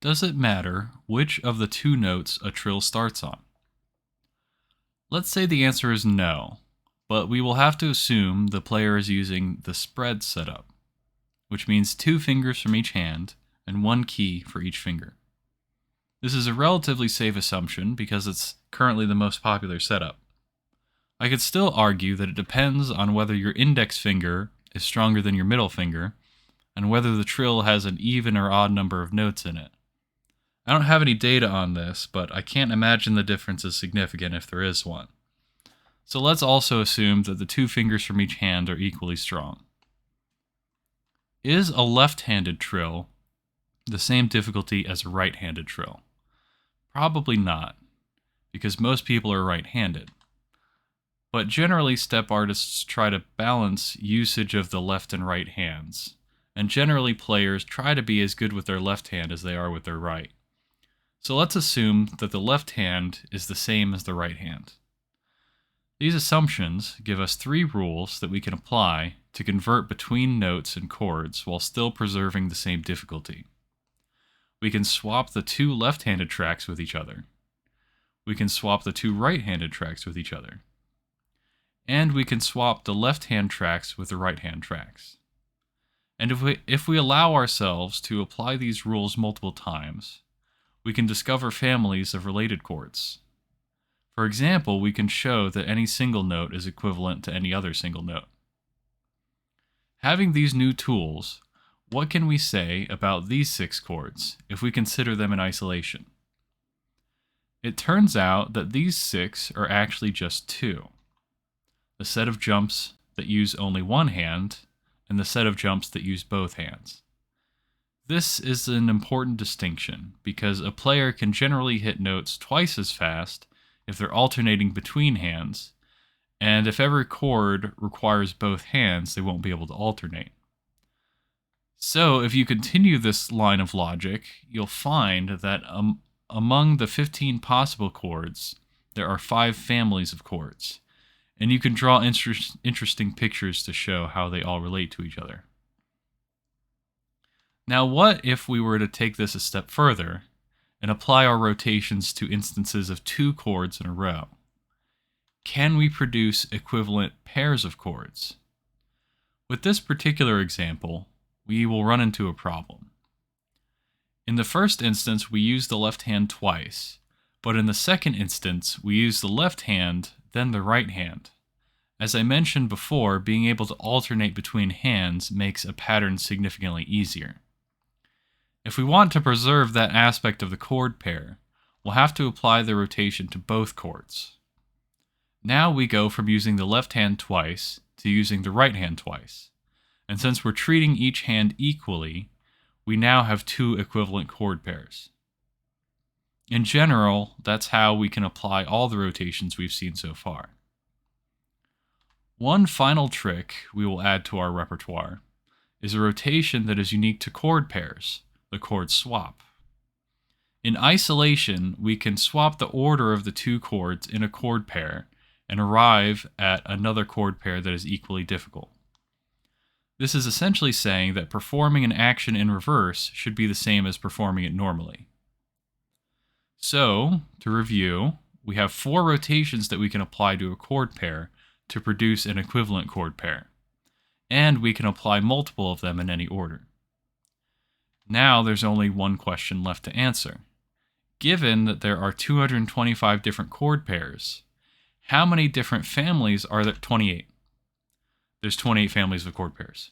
Does it matter which of the two notes a trill starts on? Let's say the answer is no, but we will have to assume the player is using the spread setup, which means 2 fingers from each hand and 1 key for each finger. This is a relatively safe assumption because it's currently the most popular setup. I could still argue that it depends on whether your index finger is stronger than your middle finger and whether the trill has an even or odd number of notes in it. I don't have any data on this, but I can't imagine the difference is significant if there is one. So let's also assume that the 2 fingers from each hand are equally strong. Is a left-handed trill the same difficulty as a right-handed trill? Probably not, because most people are right-handed. But generally, step artists try to balance usage of the left and right hands, and generally players try to be as good with their left hand as they are with their right. So let's assume that the left hand is the same as the right hand. These assumptions give us 3 rules that we can apply to convert between notes and chords while still preserving the same difficulty. We can swap the 2 left-handed tracks with each other. We can swap the 2 right-handed tracks with each other. And we can swap the left-hand tracks with the right-hand tracks. And if we allow ourselves to apply these rules multiple times, we can discover families of related chords. For example, we can show that any single note is equivalent to any other single note. Having these new tools, what can we say about these 6 chords if we consider them in isolation? It turns out that these 6 are actually just 2. The set of jumps that use only one hand, and the set of jumps that use both hands. This is an important distinction because a player can generally hit notes twice as fast if they're alternating between hands, and if every chord requires both hands, they won't be able to alternate. So if you continue this line of logic, you'll find that among the 15 possible chords, there are 5 families of chords, and you can draw interesting pictures to show how they all relate to each other. Now, what if we were to take this a step further and apply our rotations to instances of 2 chords in a row? Can we produce equivalent pairs of chords? With this particular example, we will run into a problem. In the first instance, we use the left hand twice, but in the second instance, we use the left hand, then the right hand. As I mentioned before, being able to alternate between hands makes a pattern significantly easier. If we want to preserve that aspect of the chord pair, we'll have to apply the rotation to both chords. Now we go from using the left hand twice to using the right hand twice. And since we're treating each hand equally, we now have 2 equivalent chord pairs. In general, that's how we can apply all the rotations we've seen so far. One final trick we will add to our repertoire is a rotation that is unique to chord pairs, the chord swap. In isolation, we can swap the order of the 2 chords in a chord pair and arrive at another chord pair that is equally difficult. This is essentially saying that performing an action in reverse should be the same as performing it normally. So, to review, we have 4 rotations that we can apply to a chord pair to produce an equivalent chord pair, and we can apply multiple of them in any order. Now there's only one question left to answer. Given that there are 225 different chord pairs, how many different families are there? 28. There's 28 families of chord pairs.